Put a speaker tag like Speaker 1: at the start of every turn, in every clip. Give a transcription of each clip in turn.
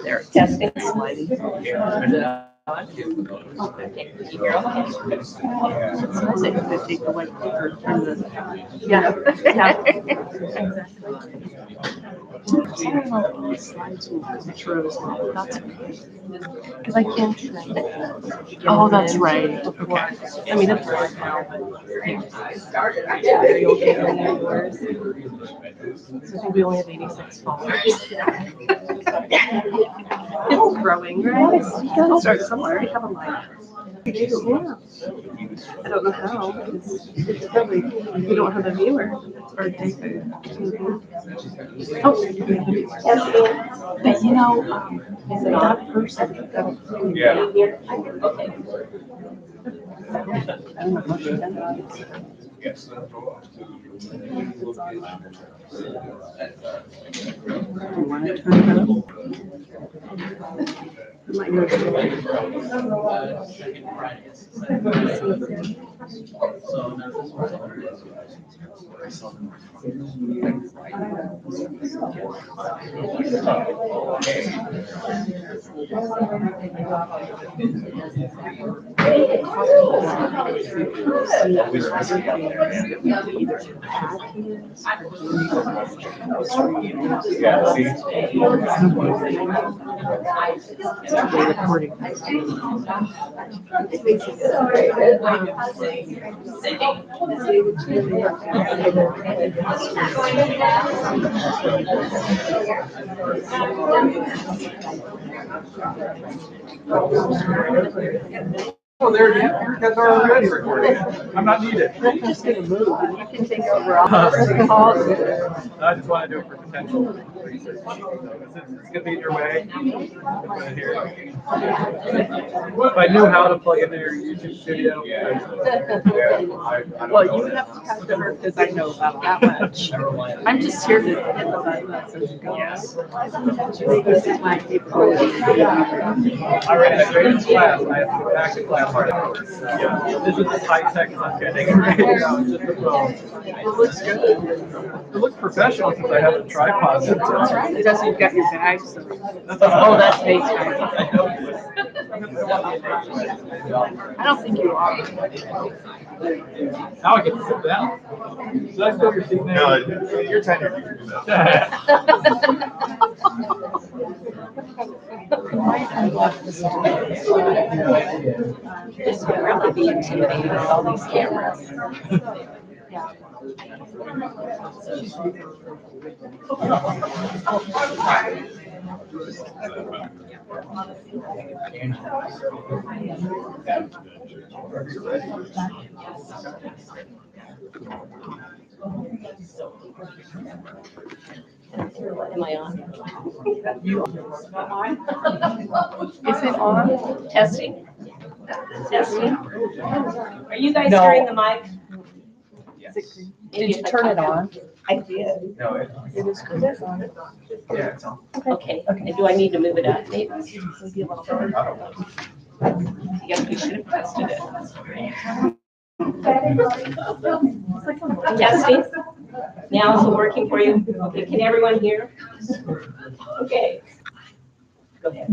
Speaker 1: They're testing.
Speaker 2: Okay, you're okay.
Speaker 1: It's nice that you could take the white paper from the. Yeah. I don't know if these slides will mature as well, but that's okay. Because I can't try it. Oh, that's right. Okay. I mean, it's hard now, but. Are you okay with yours? So I think we only have 86 followers. It's growing, right? You gotta start somewhere. We have a life. Yeah. I don't know how, because it's probably, we don't have a viewer or David. Oh, but you know, that person.
Speaker 2: Yeah.
Speaker 1: Okay. I don't know much about it.
Speaker 2: Yes.
Speaker 1: Do you want to turn it up? I might go to recording.
Speaker 2: Oh, there you guys are already recording. I'm not needed.
Speaker 1: I'm just gonna move. You can take over all
Speaker 2: I
Speaker 1: this.
Speaker 2: just want to do it for potential research. It's going to be in your way. If I knew how to plug in their YouTube studio.
Speaker 1: Well, you have to talk to her because I know about that much. I'm just here to get the message going. This is my capability.
Speaker 2: I already had straight into class. I have to go back to class. This is just high tech content. It
Speaker 1: looks good.
Speaker 2: It looks professional since I have a tripod.
Speaker 1: That's right. Because you've got your bag. So. Oh, that's Nate's bag. I don't think you are.
Speaker 2: Now I get to sit down. Should I still your seat now?
Speaker 3: No, you're tenured. You can do that.
Speaker 1: This would really be intimidating with all these cameras. Yeah. Am I on? Is it on? Testing? Testing? Are you guys hearing the mic?
Speaker 2: Yes.
Speaker 1: Did you turn it on? I did.
Speaker 2: No,
Speaker 1: It is good.
Speaker 2: yeah, it's on.
Speaker 1: Okay. And do I need to move it up, maybe? Maybe a little bit. Yes, we should have tested it. Testing? Now is it working for you? Okay, can everyone hear? Okay. Go ahead.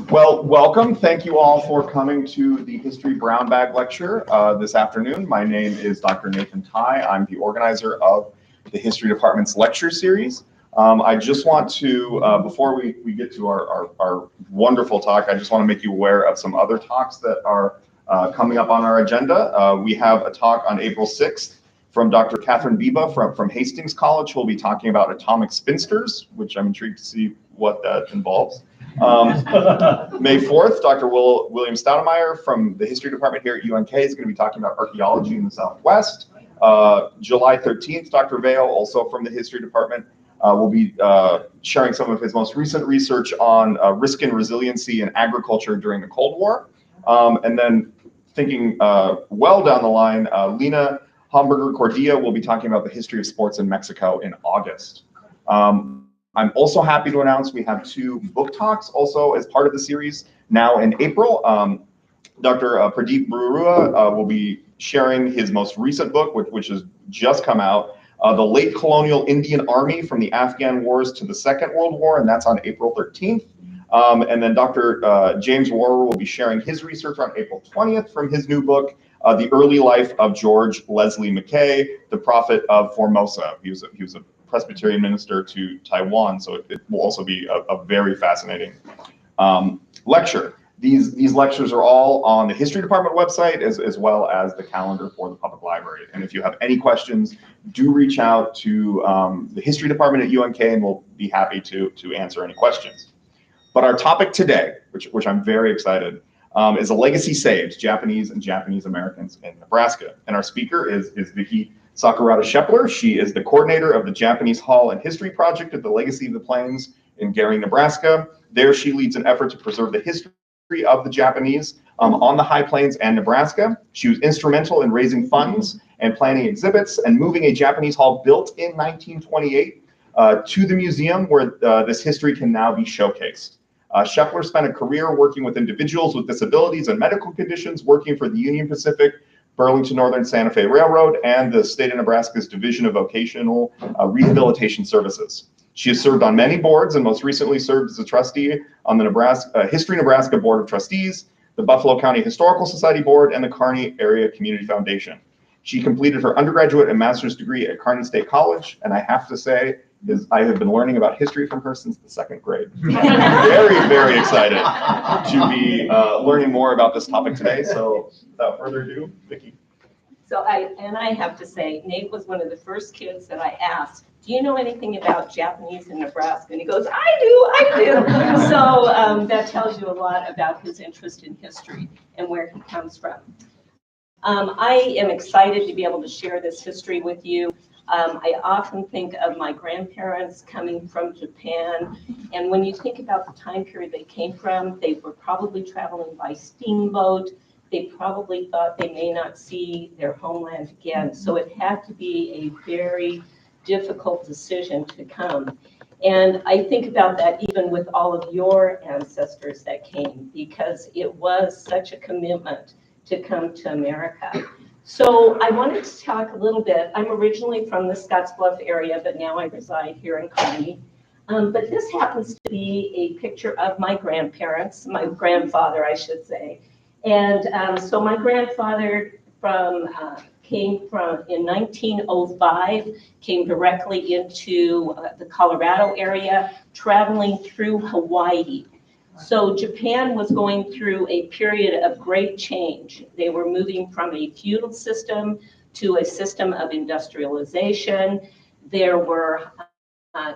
Speaker 3: Well, welcome. Thank you all for coming to the History Brown Bag Lecture this afternoon. My name is Dr. Nathan Tai. I'm the organizer of the History Department's lecture series. I just want to, before we get to our wonderful talk, I just want to make you aware of some other talks that are coming up on our agenda. We have a talk on April 6th from Dr. Catherine Biba from Hastings College, who'll be talking about atomic spinsters, which I'm intrigued to see what that involves. May 4th, Dr. William Stoudemire from the History Department here at UNK is going to be talking about archaeology in the Southwest. July 13th, Dr. Vale, also from the History Department, will be sharing some of his most recent research on risk and resiliency in agriculture during the Cold War. And then thinking well down the line, Lena Homburger Cordia will be talking about the history of sports in Mexico in August. I'm also happy to announce we have 2 book talks also as part of the series now in April. Dr. Pradeep Burua will be sharing his most recent book, which has just come out, the late colonial Indian Army from the Afghan Wars to the Second World War, and that's on April 13th. And then Dr. James Rohrer will be sharing his research on April 20th from his new book, The Early Life of George Leslie Mackay, the Prophet of Formosa. He was a Presbyterian minister to Taiwan, so it will also be a very fascinating lecture. These lectures are all on the History Department website as well as the calendar for the public library. And if you have any questions, do reach out to the History Department at UNK and we'll be happy to answer any questions. But our topic today, which I'm very excited, is a legacy saved, Japanese and Japanese Americans in Nebraska. And our speaker is Vickie Sakurada Schaepler. She is the coordinator of the Japanese Hall and History Project at the Legacy of the Plains in Gary, Nebraska. There she leads an effort to preserve the history of the Japanese on the High Plains and Nebraska. She was instrumental in raising funds and planning exhibits and moving a Japanese hall built in 1928 to the museum where this history can now be showcased. Schaepler spent a career working with individuals with disabilities and medical conditions, working for the Union Pacific, Burlington Northern Santa Fe Railroad, and the state of Nebraska's Division of Vocational Rehabilitation Services. She has served on many boards and most recently served as a trustee on the History Nebraska Board of Trustees, the Buffalo County Historical Society Board, and the Kearney Area Community Foundation. She completed her undergraduate and master's degree at Kearney State College, and I have to say, I have been learning about history from her since the second grade. Very, very excited to be learning more about this topic today. So without further ado, Vickie.
Speaker 4: So I have to say, Nate was one of the first kids that I asked, do you know anything about Japanese in Nebraska? And he goes, I do. So that tells you a lot about his interest in history and where he comes from. I am excited to be able to share this history with you. I often think of my grandparents coming from Japan, and when you think about the time period they came from, they were probably traveling by steamboat. They probably thought they may not see their homeland again, so it had to be a very difficult decision to come. And I think about that even with all of your ancestors that came, because it was such a commitment to come to America. So I wanted to talk a little bit. I'm originally from the Scottsbluff area, but now I reside here in Kearney. But this happens to be a picture of my grandparents, my grandfather, I should say. And so my grandfather came from in 1905, came directly into the Colorado area, traveling through Hawaii. So Japan was going through a period of great change. They were moving from a feudal system to a system of industrialization. There were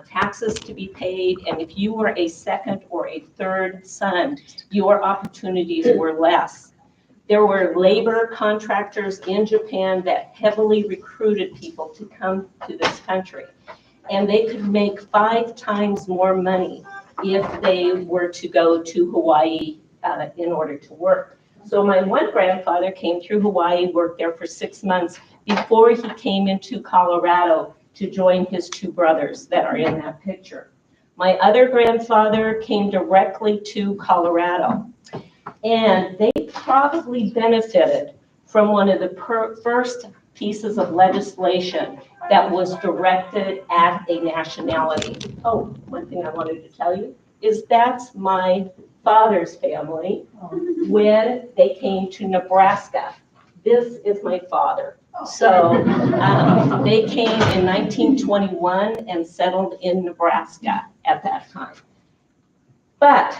Speaker 4: taxes to be paid, and if you were a second or a third son, your opportunities were less. There were labor contractors in Japan that heavily recruited people to come to this country, and they could make 5 times more money if they were to go to Hawaii in order to work. So my one grandfather came through Hawaii, worked there for 6 months before he came into Colorado to join his 2 brothers that are in that picture. My other grandfather came directly to Colorado, and they probably benefited from one of the first pieces of legislation that was directed at a nationality. Oh, one thing I wanted to tell you is that's my father's family when they came to Nebraska. This is my father. So they came in 1921 and settled in Nebraska at that time. But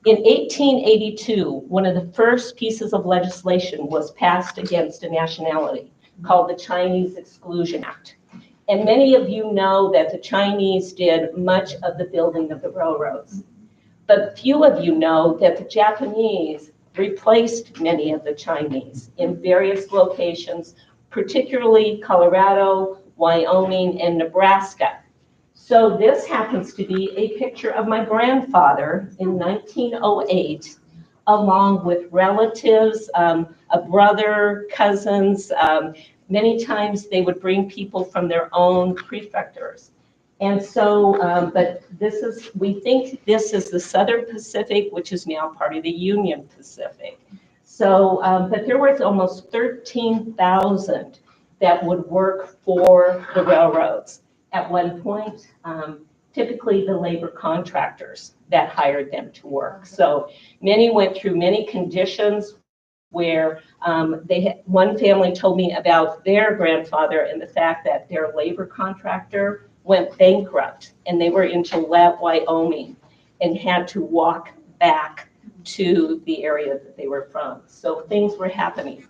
Speaker 4: in 1882, one of the first pieces of legislation was passed against a nationality called the Chinese Exclusion Act. And many of you know that the Chinese did much of the building of the railroads. But few of you know that the Japanese replaced many of the Chinese in various locations, particularly Colorado, Wyoming, and Nebraska. So this happens to be a picture of my grandfather in 1908, along with relatives, a brother, cousins. Many times they would bring people from their own prefectures. And so, but we think this is the Southern Pacific, which is now part of the Union Pacific. So, but there was almost 13,000 that would work for the railroads. At one point, typically the labor contractors that hired them to work. So many went through many conditions where one family told me about their grandfather and the fact that their labor contractor went bankrupt and they were in Gillette, Wyoming, and had to walk back to the area that they were from. So things were happening.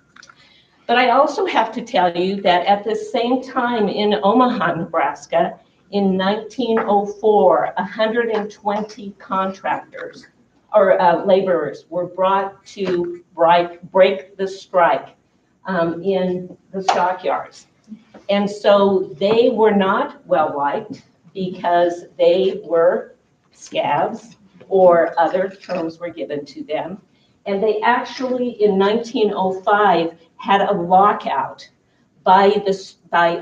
Speaker 4: But I also have to tell you that at the same time in Omaha, Nebraska, in 1904, 120 contractors or laborers were brought to break the strike in the stockyards. And so they were not well liked because they were scabs, or other terms were given to them. And they actually, in 1905, had a lockout by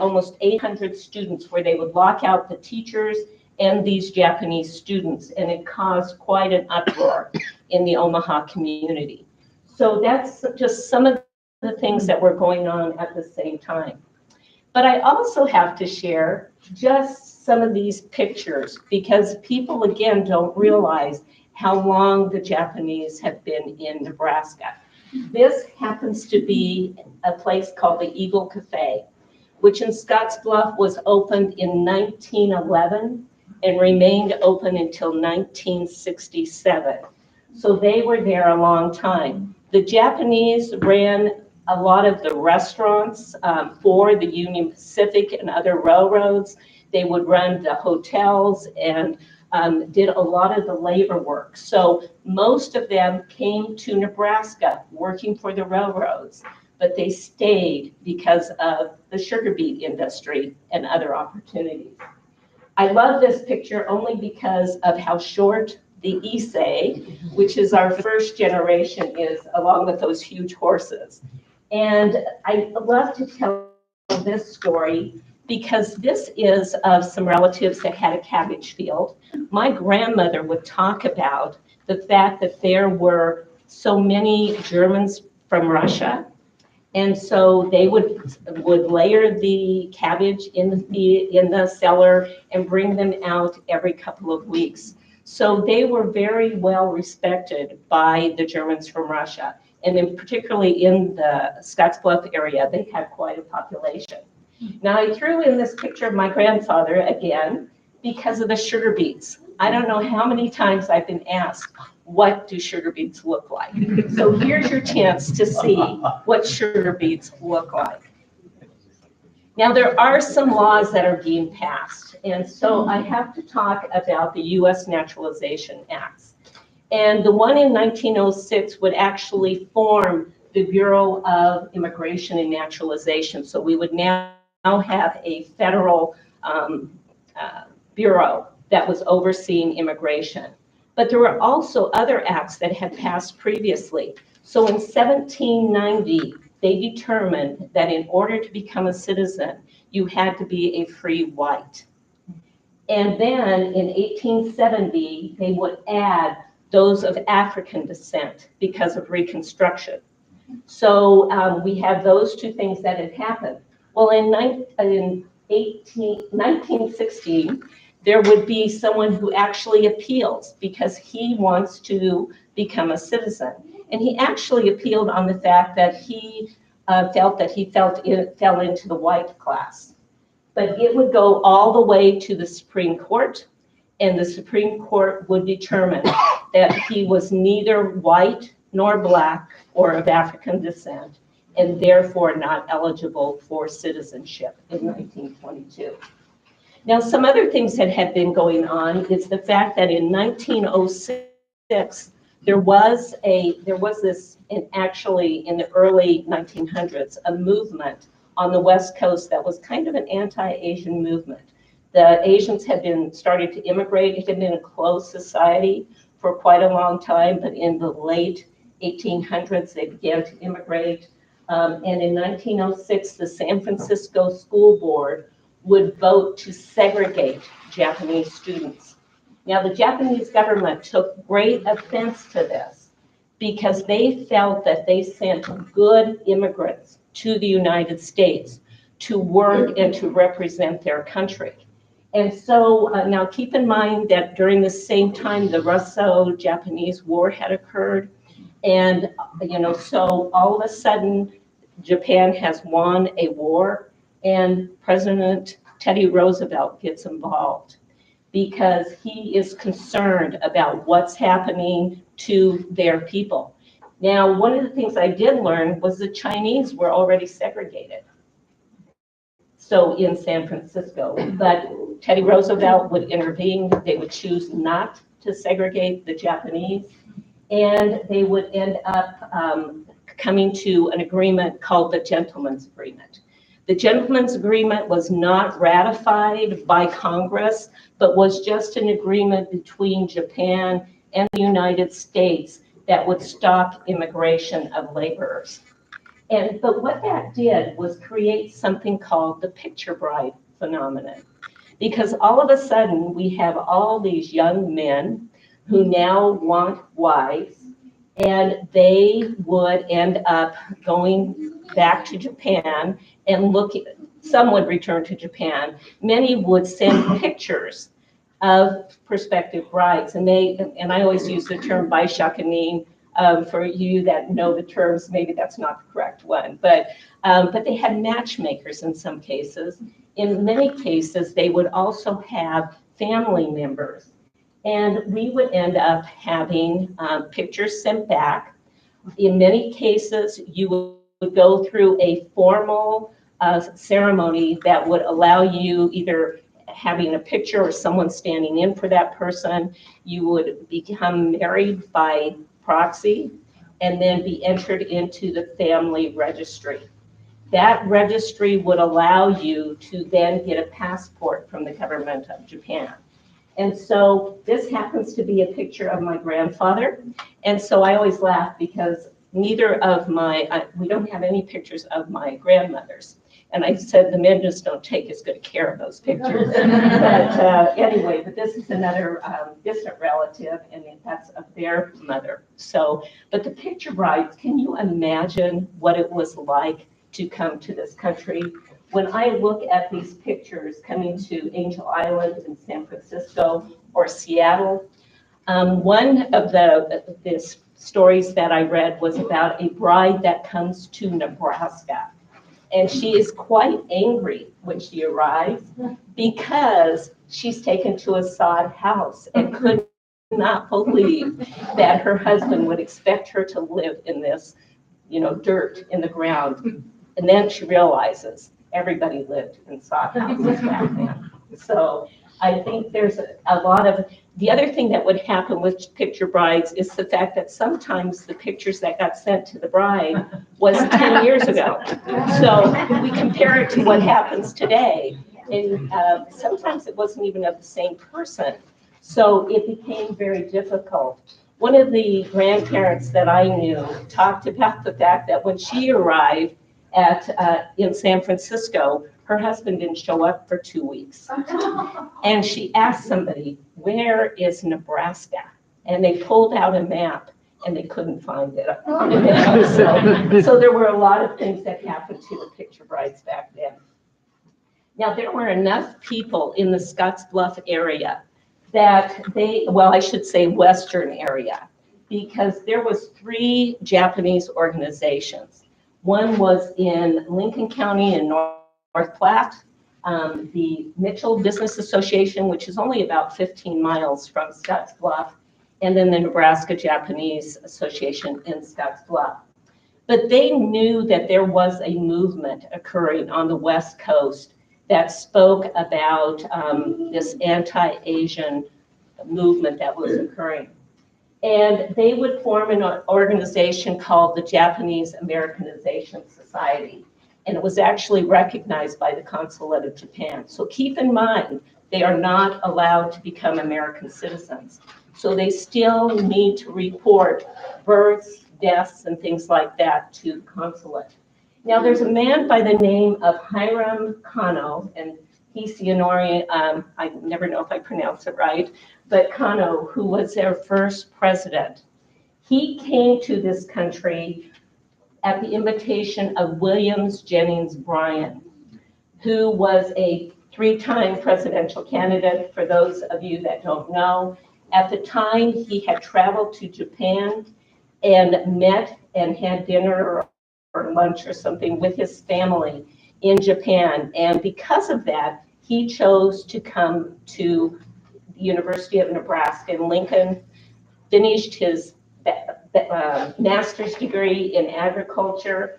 Speaker 4: almost 800 students, where they would lock out the teachers and these Japanese students, and it caused quite an uproar in the Omaha community. So that's just some of the things that were going on at the same time. But I also have to share just some of these pictures, because people, again, don't realize how long the Japanese have been in Nebraska. This happens to be a place called the Eagle Cafe, which in Scottsbluff was opened in 1911 and remained open until 1967. So they were there a long time. The Japanese ran a lot of the restaurants for the Union Pacific and other railroads. They would run the hotels and did a lot of the labor work. So most of them came to Nebraska working for the railroads, but they stayed because of the sugar beet industry and other opportunities. I love this picture only because of how short the Issei, which is our first generation, is, along with those huge horses. And I love to tell this story because this is of some relatives that had a cabbage field. My grandmother would talk about the fact that there were so many Germans from Russia, and so they would layer the cabbage in the cellar and bring them out every couple of weeks. So they were very well respected by the Germans from Russia, and then particularly in the Scottsbluff area, they had quite a population. Now I threw in this picture of my grandfather again because of the sugar beets. I don't know how many times I've been asked, what do sugar beets look like? So here's your chance to see what sugar beets look like. Now there are some laws that are being passed, and so I have to talk about the U.S. Naturalization Acts. And the one in 1906 would actually form the Bureau of Immigration and Naturalization. So we would now have a federal bureau that was overseeing immigration. But there were also other acts that had passed previously. So in 1790, they determined that in order to become a citizen, you had to be a free white. And then in 1870, they would add those of African descent because of Reconstruction. So we have those two things that had happened. Well, in 1916, there would be someone who actually appeals because he wants to become a citizen. And he actually appealed on the fact that he felt it fell into the white class. But it would go all the way to the Supreme Court, and the Supreme Court would determine that he was neither white nor black or of African descent, and therefore not eligible for citizenship in 1922. Now, some other things that had been going on is the fact that in 1906, there was this, and actually in the early 1900s, a movement on the West Coast that was kind of an anti-Asian movement. The Asians had been starting to immigrate. It had been a closed society for quite a long time, but in the late 1800s, they began to immigrate. And in 1906, the San Francisco School Board would vote to segregate Japanese students. Now, the Japanese government took great offense to this because they felt that they sent good immigrants to the United States to work and to represent their country. And so now keep in mind that during the same time, the Russo-Japanese War had occurred. And, so all of a sudden, Japan has won a war, and President Teddy Roosevelt gets involved because he is concerned about what's happening to their people. Now, one of the things I did learn was the Chinese were already segregated. So in San Francisco, but Teddy Roosevelt would intervene. They would choose not to segregate the Japanese, and they would end up coming to an agreement called the Gentleman's Agreement. The Gentleman's Agreement was not ratified by Congress, but was just an agreement between Japan and the United States that would stop immigration of laborers. But what that did was create something called the picture bride phenomenon. Because all of a sudden, we have all these young men who now want wives, and they would end up going back to Japan and some would return to Japan. Many would send pictures of prospective brides, and I always use the term baishakunin. For you that know the terms, maybe that's not the correct one, but they had matchmakers in some cases. In many cases, they would also have family members. And we would end up having pictures sent back. In many cases, you would go through a formal ceremony that would allow you either having a picture or someone standing in for that person. You would become married by proxy and then be entered into the family registry. That registry would allow you to then get a passport from the government of Japan. And so this happens to be a picture of my grandfather. And so I always laugh because we don't have any pictures of my grandmothers. And I said the men just don't take as good care of those pictures. But this is another distant relative, and that's of their mother. But the picture brides, can you imagine what it was like to come to this country? When I look at these pictures coming to Angel Island in San Francisco or Seattle, one of the stories that I read was about a bride that comes to Nebraska. And she is quite angry when she arrives because she's taken to a sod house and could not believe that her husband would expect her to live in this, dirt in the ground. And then she realizes everybody lived in sod houses back then. So I think there's a lot of, the other thing that would happen with picture brides is the fact that sometimes the pictures that got sent to the bride was 10 years ago. So we compare it to what happens today. And sometimes it wasn't even of the same person. So it became very difficult. One of the grandparents that I knew talked about the fact that when she arrived in San Francisco, her husband didn't show up for 2 weeks. And she asked somebody, where is Nebraska? And they pulled out a map and they couldn't find it. So there were a lot of things that happened to the picture brides back then. Now, there were enough people in the Scottsbluff area that I should say Western area, because there was 3 Japanese organizations. One was in Lincoln County in North Platte, the Mitchell Business Association, which is only about 15 miles from Scottsbluff, and then the Nebraska Japanese Association in Scottsbluff. But they knew that there was a movement occurring on the West Coast that spoke about this anti-Asian movement that was occurring. And they would form an organization called the Japanese Americanization Society. And it was actually recognized by the Consulate of Japan. So keep in mind, they are not allowed to become American citizens. So they still need to report births, deaths, and things like that to the consulate. Now, there's a man by the name of Hiram Kano, and Hisionori, I never know if I pronounce it right, but Kano, who was their first president. He came to this country at the invitation of Williams Jennings Bryan. who was a 3-time presidential candidate, for those of you that don't know. At the time, he had traveled to Japan and met and had dinner or lunch or something with his family in Japan. And because of that, he chose to come to the University of Nebraska in Lincoln, finished his master's degree in agriculture,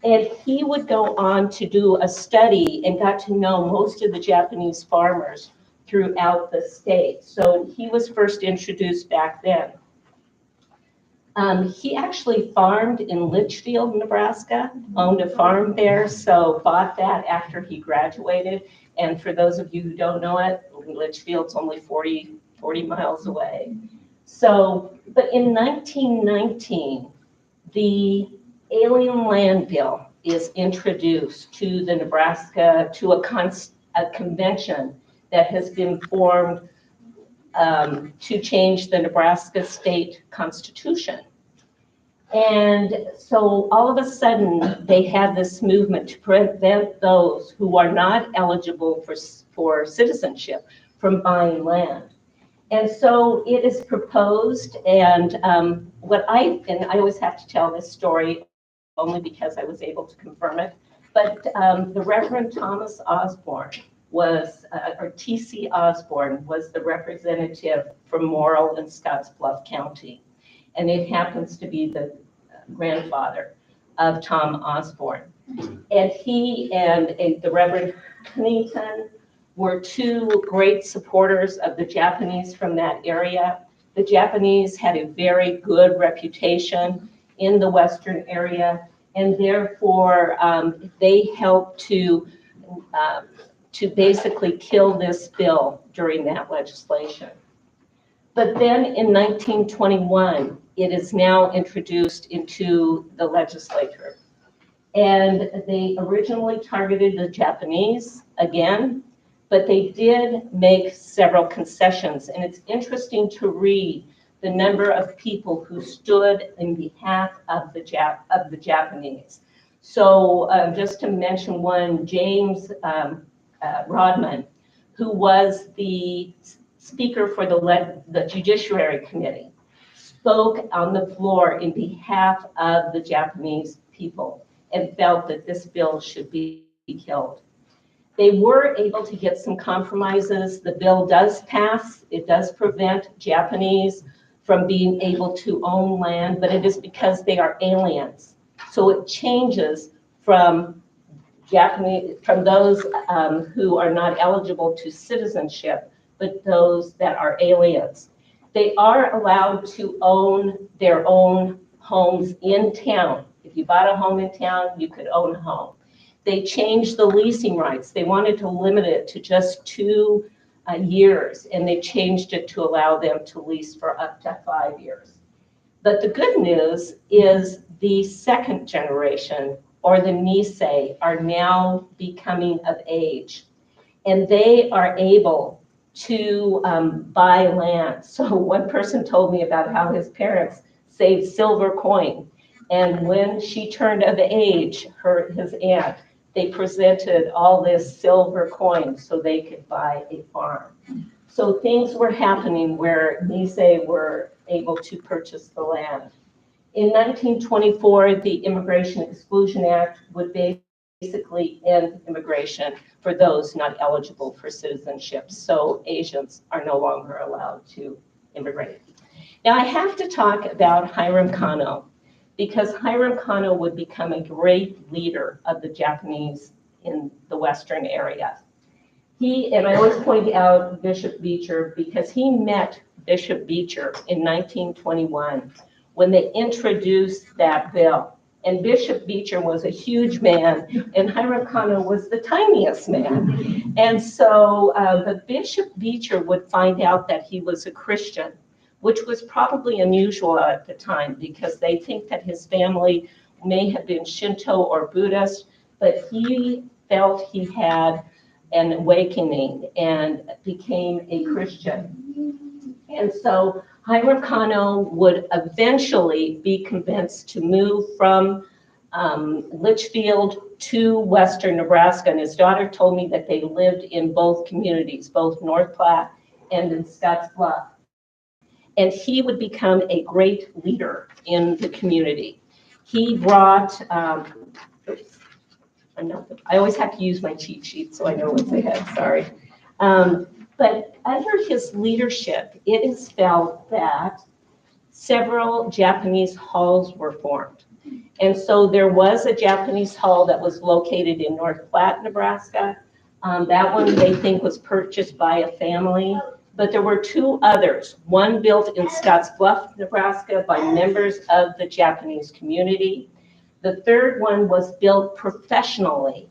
Speaker 4: and he would go on to do a study and got to know most of the Japanese farmers throughout the state. So he was first introduced back then. He actually farmed in Litchfield, Nebraska, owned a farm there, so bought that after he graduated. And for those of you who don't know it, Litchfield's only 40 miles away. So, but in 1919, the Alien Land Bill is introduced to the Nebraska, to a convention that has been formed to change the Nebraska state constitution. And so all of a sudden, they had this movement to prevent those who are not eligible for citizenship from buying land. And so it is proposed, and I always have to tell this story only because I was able to confirm it, but the Reverend Thomas Osborne was, or T.C. Osborne was the representative from Morrill and Scottsbluff County. And it happens to be the grandfather of Tom Osborne. And he and the Reverend Huntington were two great supporters of the Japanese from that area. The Japanese had a very good reputation in the Western area, and therefore they helped to basically kill this bill during that legislation. But then in 1921, it is now introduced into the legislature. And they originally targeted the Japanese again, but they did make several concessions. And it's interesting to read the number of people who stood in behalf of the Japanese. So just to mention one, James Rodman, who was the Speaker for the Judiciary Committee, spoke on the floor in behalf of the Japanese people and felt that this bill should be killed. They were able to get some compromises. The bill does pass. It does prevent Japanese from being able to own land, but it is because they are aliens. So it changes from those who are not eligible to citizenship, but those that are aliens. They are allowed to own their own homes in town. If you bought a home in town, you could own a home. They changed the leasing rights. They wanted to limit it to just 2 years, and they changed it to allow them to lease for up to 5 years. But the good news is the second generation, or the Nisei, are now becoming of age, and they are able to buy land. So one person told me about how his parents saved silver coin, and when she turned of age, his aunt, they presented all this silver coin so they could buy a farm. So things were happening where Nisei were able to purchase the land. In 1924, the Immigration Exclusion Act would basically end immigration for those not eligible for citizenship. So Asians are no longer allowed to immigrate. Now I have to talk about Hiram Kano, because Hiram Kano would become a great leader of the Japanese in the Western area. And I always point out Bishop Beecher, because he met Bishop Beecher in 1921 when they introduced that bill. And Bishop Beecher was a huge man, and Hiram Kano was the tiniest man. And so, but Bishop Beecher would find out that he was a Christian, which was probably unusual at the time, because they think that his family may have been Shinto or Buddhist, but he felt he had an awakening and became a Christian. And so Hiram Kano would eventually be convinced to move from Litchfield to western Nebraska, and his daughter told me that they lived in both communities, both North Platte and in Scottsbluff. And he would become a great leader in the community. He brought, oops, I always have to use my cheat sheet so I know what's ahead, sorry. But under his leadership, it is felt that several Japanese halls were formed. And so there was a Japanese hall that was located in North Platte, Nebraska. That one they think was purchased by a family, but there were two others. One built in Scottsbluff, Nebraska by members of the Japanese community. The third one was built professionally.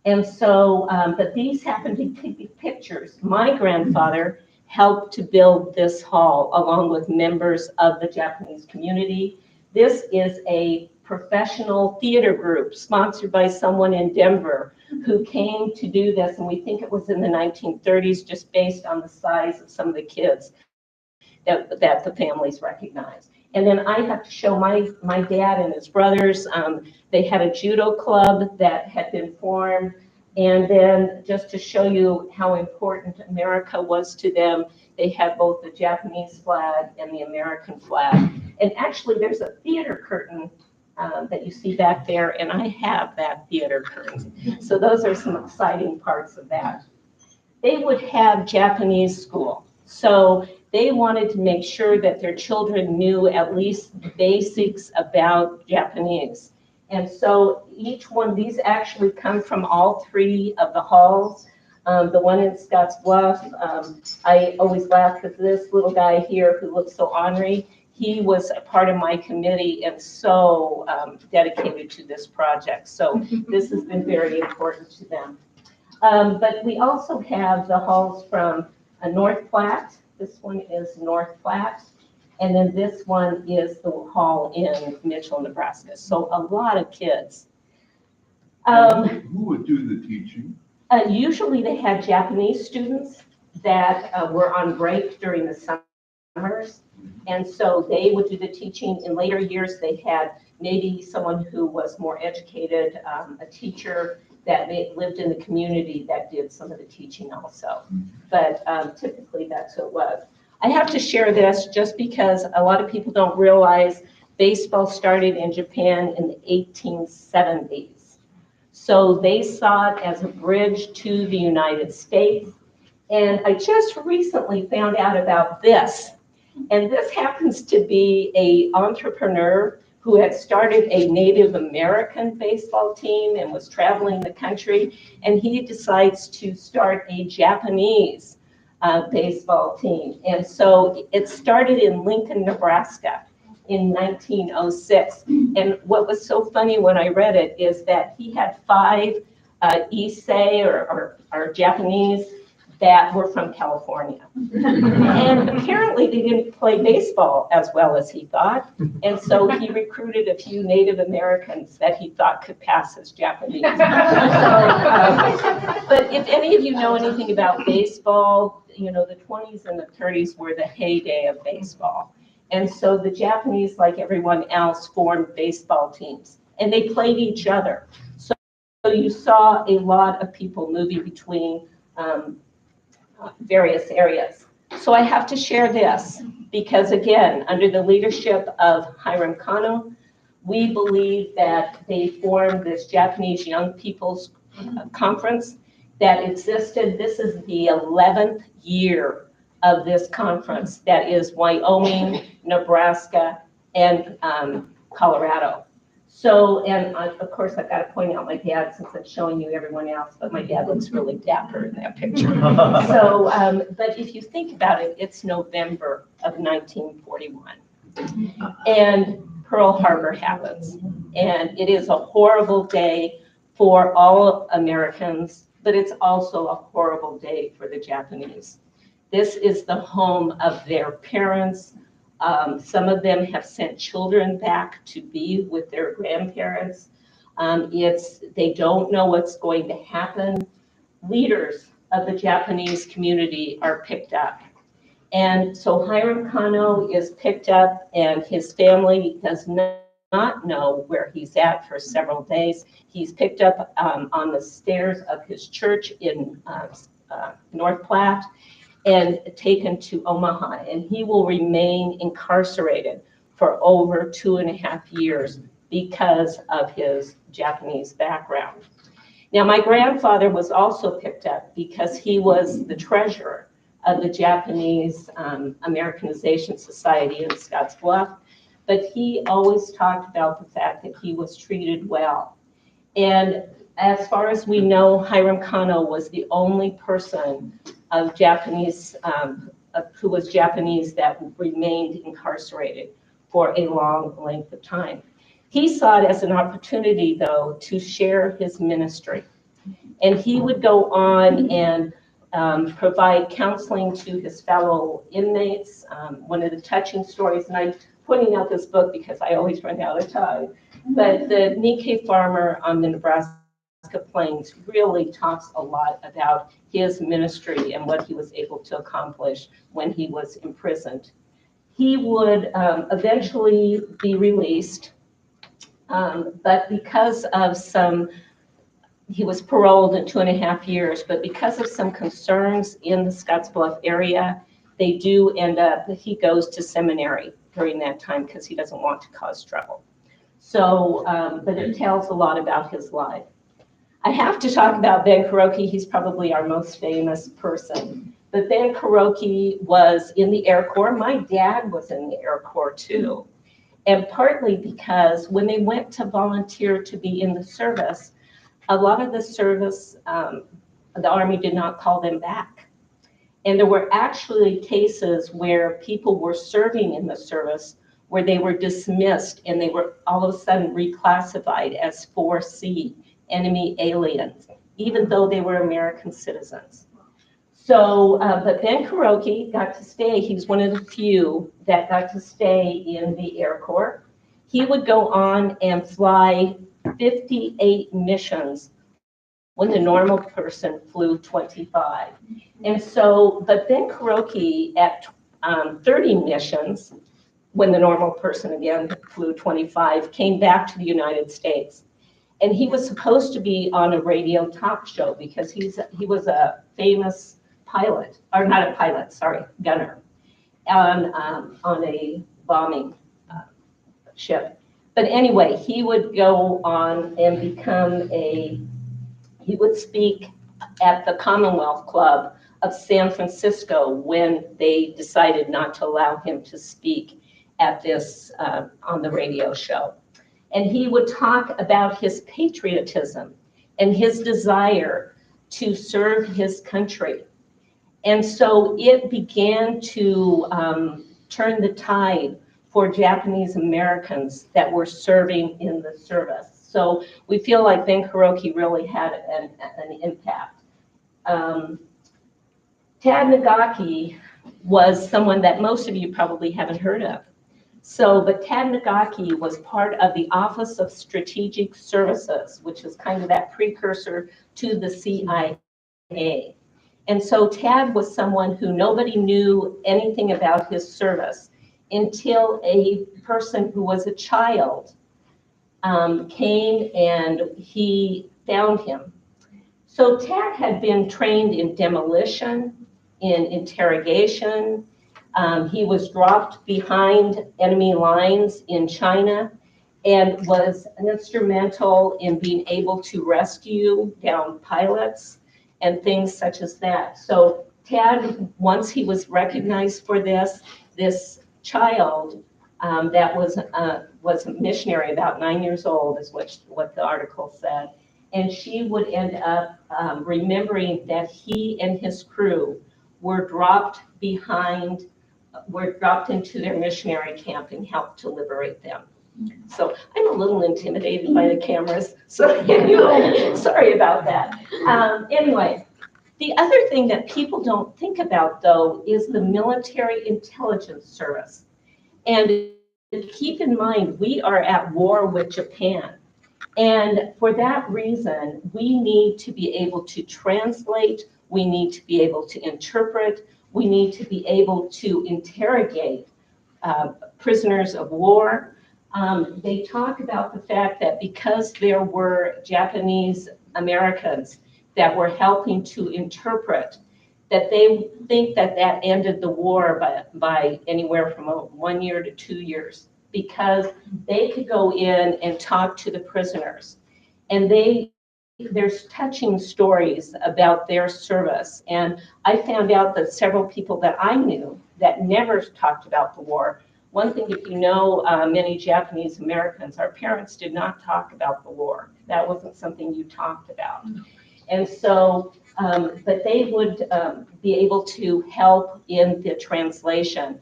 Speaker 4: And so, but these happen to be pictures. My grandfather helped to build this hall along with members of the Japanese community. This is a professional theater group sponsored by someone in Denver who came to do this, and we think it was in the 1930s, just based on the size of some of the kids that the families recognized. And then I have to show my dad and his brothers. They had a judo club that had been formed. And then just to show you how important America was to them, they had both the Japanese flag and the American flag. And actually there's a theater curtain that you see back there, and I have that theater curtain. So those are some exciting parts of that. They would have Japanese school. So they wanted to make sure that their children knew at least the basics about Japanese. And so each one, these actually come from all three of the halls. The one in Scottsbluff, I always laugh because this little guy here who looks so ornery, he was a part of my committee and so dedicated to this project. So this has been very important to them. But we also have the halls from North Platte. This one is North Platte. And then this one is the hall in Mitchell, Nebraska. So a lot of kids.
Speaker 5: Who would do the teaching?
Speaker 4: Usually they had Japanese students that were on break during the summers. And so they would do the teaching. In later years, they had maybe someone who was more educated, a teacher that lived in the community that did some of the teaching also. But typically that's who it was. I have to share this just because a lot of people don't realize baseball started in Japan in the 1870s. So they saw it as a bridge to the United States. And I just recently found out about this. And this happens to be an entrepreneur who had started a Native American baseball team and was traveling the country. And he decides to start a Japanese baseball team. And so it started in Lincoln, Nebraska in 1906. And what was so funny when I read it is that he had 5 Issei or Japanese that were from California. And apparently they didn't play baseball as well as he thought. And so he recruited a few Native Americans that he thought could pass as Japanese. So, but if any of you know anything about baseball, you know, the 20s and the 30s were the heyday of baseball. And so the Japanese, like everyone else, formed baseball teams and they played each other. So you saw a lot of people moving between various areas. So I have to share this because, again, under the leadership of Hiram Kano, we believe that they formed this Japanese Young People's Conference that existed. This is the 11th year of this conference. That is Wyoming, Nebraska, and Colorado. So, and of course, I've got to point out my dad since I'm showing you everyone else, but my dad looks really dapper in that picture. So, but if you think about it, it's November of 1941. And Pearl Harbor happens. And it is a horrible day for all Americans, but it's also a horrible day for the Japanese. This is the home of their parents. Some of them have sent children back to be with their grandparents. They don't know what's going to happen. Leaders of the Japanese community are picked up. And so Hiram Kano is picked up and his family does not not know where he's at for several days. He's picked up on the stairs of his church in North Platte and taken to Omaha, and he will remain incarcerated for over 2.5 years because of his Japanese background. Now, my grandfather was also picked up because he was the treasurer of the Japanese Americanization Society in Scottsbluff, but he always talked about the fact that he was treated well. And as far as we know, Hiram Kano was the only person of Japanese, who was Japanese that remained incarcerated for a long length of time. He saw it as an opportunity, though, to share his ministry. And he would go on and provide counseling to his fellow inmates. One of the touching stories, and I'm pointing out this book because I always run out of time, but the Nikkei farmer on the Nebraska Plains really talks a lot about his ministry and what he was able to accomplish when he was imprisoned. He would eventually be released, but because of he was paroled in 2.5 years, but because of some concerns in the Scottsbluff area, they do end up, he goes to seminary during that time because he doesn't want to cause trouble. So, but it tells a lot about his life. I have to talk about Ben Kuroki. He's probably our most famous person. But Ben Kuroki was in the Air Corps. My dad was in the Air Corps too. And partly because when they went to volunteer to be in the service, a lot of the service, the Army did not call them back. And there were actually cases where people were serving in the service where they were dismissed and they were all of a sudden reclassified as 4C, enemy aliens, even though they were American citizens. So, but Ben Kuroki got to stay. He was one of the few that got to stay in the Air Corps. He would go on and fly 58 missions when the normal person flew 25. And so, but Ben Kuroki at 30 missions, when the normal person again flew 25, came back to the United States. And he was supposed to be on a radio talk show because he was a famous pilot, or not a pilot, sorry, gunner, on a bombing ship. But anyway, he would go on and he would speak at the Commonwealth Club of San Francisco when they decided not to allow him to speak at this, on the radio show. And he would talk about his patriotism and his desire to serve his country. And so it began to turn the tide for Japanese Americans that were serving in the service. So we feel like Ben Kuroki really had an impact. Tadmagaki was someone that most of you probably haven't heard of. So, but Tadmagaki was part of the Office of Strategic Services, which is kind of that precursor to the CIA. And so Tad was someone who nobody knew anything about his service until a person who was a child came and he found him. So Tad had been trained in demolition, in interrogation. He was dropped behind enemy lines in China and was instrumental in being able to rescue downed pilots and things such as that. So Tad, once he was recognized for this child that was a missionary, about 9 years old is what the article said. And she would end up remembering that he and his crew were dropped into their missionary camp and helped to liberate them. So I'm a little intimidated by the cameras, so anyway, sorry about that. Anyway, the other thing that people don't think about, though, is the military intelligence service. And keep in mind, we are at war with Japan. And for that reason, we need to be able to translate, we need to be able to interpret, we need to be able to interrogate prisoners of war. They talk about the fact that because there were Japanese Americans that were helping to interpret, that they think that that ended the war by anywhere from 1 year to 2 years, because they could go in and talk to the prisoners. And there's touching stories about their service. And I found out that several people that I knew that never talked about the war. One thing, if you know many Japanese Americans, our parents did not talk about the war. That wasn't something you talked about. And so, but they would be able to help in the translation.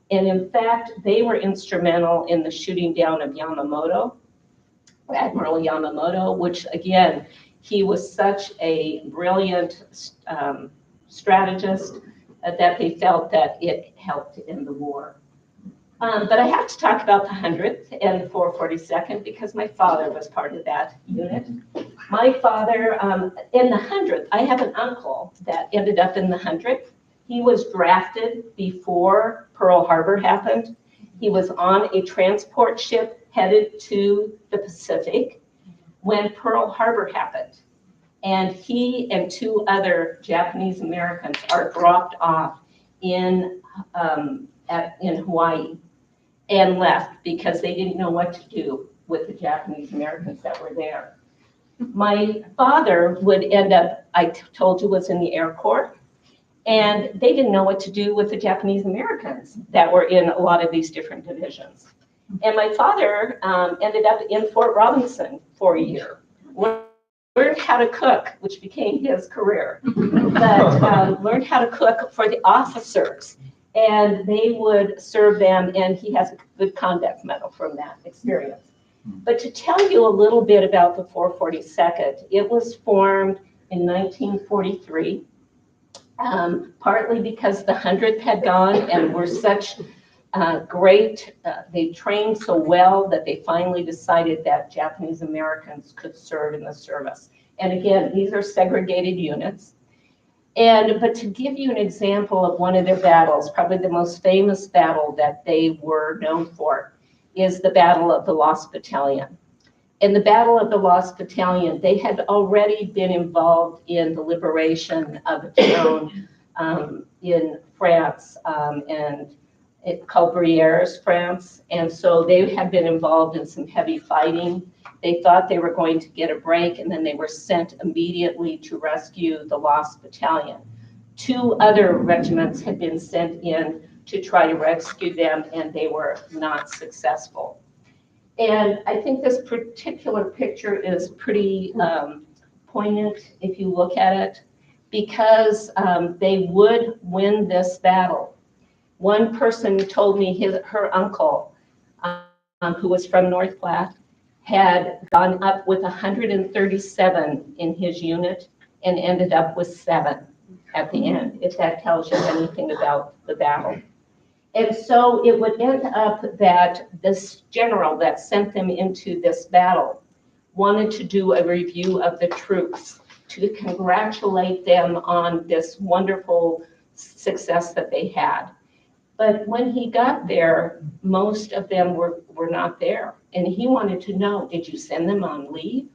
Speaker 4: And in fact, they were instrumental in the shooting down of Yamamoto, Admiral Yamamoto, which again, he was such a brilliant strategist that they felt that it helped in the war. But I have to talk about the 100th and 442nd because my father was part of that unit. My father, in the 100th, I have an uncle that ended up in the 100th. He was drafted before Pearl Harbor happened. He was on a transport ship headed to the Pacific when Pearl Harbor happened. And he and 2 other Japanese Americans are dropped off in Hawaii and left because they didn't know what to do with the Japanese Americans that were there. My father would end up, I told you, was in the Air Corps, and they didn't know what to do with the Japanese Americans that were in a lot of these different divisions. And my father ended up in Fort Robinson for a year, learned how to cook, which became his career, but learned how to cook for the officers. And they would serve them, and he has a good conduct medal from that experience. But to tell you a little bit about the 442nd, it was formed in 1943, partly because the 100th had gone and were such great, they trained so well that they finally decided that Japanese Americans could serve in the service. And again, these are segregated units. But to give you an example of one of their battles, probably the most famous battle that they were known for is the Battle of the Lost Battalion. In the Battle of the Lost Battalion, they had already been involved in the liberation of a town in France, and it's called Brières, France. And so they had been involved in some heavy fighting. They thought they were going to get a break, and then they were sent immediately to rescue the Lost Battalion. 2 other regiments had been sent in to try to rescue them, and they were not successful. And I think this particular picture is pretty poignant if you look at it, because they would win this battle. One person told me her uncle, who was from North Platte, had gone up with 137 in his unit and ended up with 7 at the end, if that tells you anything about the battle. And so it would end up that this general that sent them into this battle wanted to do a review of the troops to congratulate them on this wonderful success that they had. But when he got there, most of them were not there. And he wanted to know, did you send them on leave?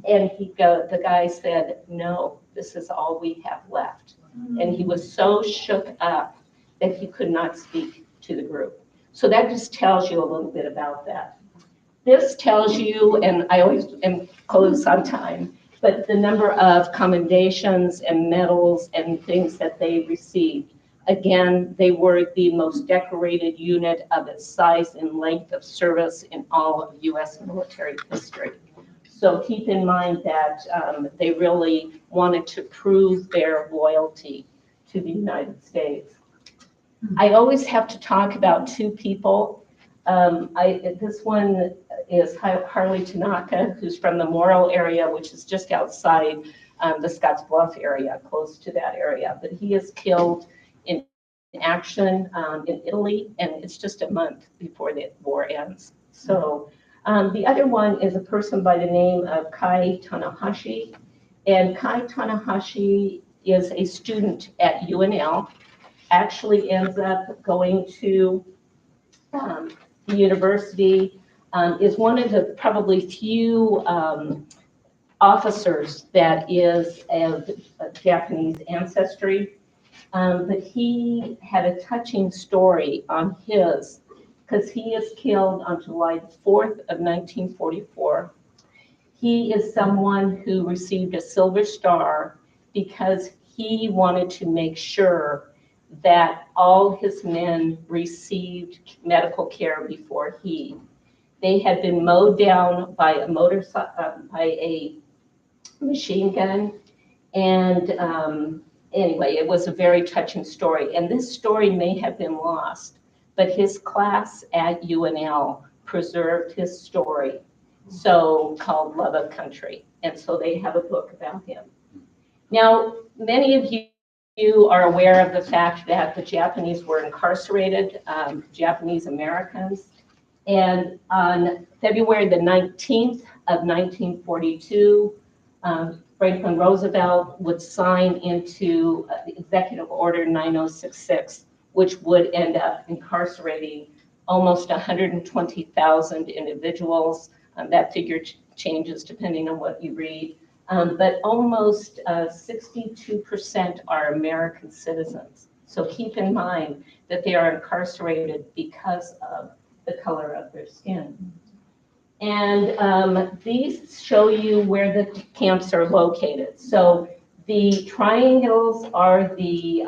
Speaker 4: And the guy said, no, this is all we have left. And he was so shook up that he could not speak to the group. So that just tells you a little bit about that. This tells you, and I always am close on time, but the number of commendations and medals and things that they received. Again, they were the most decorated unit of its size and length of service in all of U.S. military history. So keep in mind that they really wanted to prove their loyalty to the United States. I always have to talk about 2 people. This one is Harley Tanaka, who's from the Morrill area, which is just outside the Scottsbluff area, close to that area. But he is killed in action in Italy, and it's just a month before the war ends. So the other one is a person by the name of Kai Tanahashi. And Kai Tanahashi is a student at UNL, actually ends up going to the university is one of the probably few officers that is of Japanese ancestry. But he had a touching story on his, because he is killed on July 4th of 1944. He is someone who received a Silver Star because he wanted to make sure that all his men received medical care before he. They had been mowed down by a by a machine gun, and anyway, it was a very touching story. And this story may have been lost, but his class at UNL preserved his story, so called Love of Country. And so they have a book about him. Now, many of you are aware of the fact that the Japanese were incarcerated, Japanese Americans. And on February the 19th of 1942, Franklin Roosevelt would sign into Executive Order 9066, which would end up incarcerating almost 120,000 individuals. That figure changes depending on what you read. But almost 62% are American citizens. So keep in mind that they are incarcerated because of the color of their skin. And these show you where the camps are located. So the triangles are the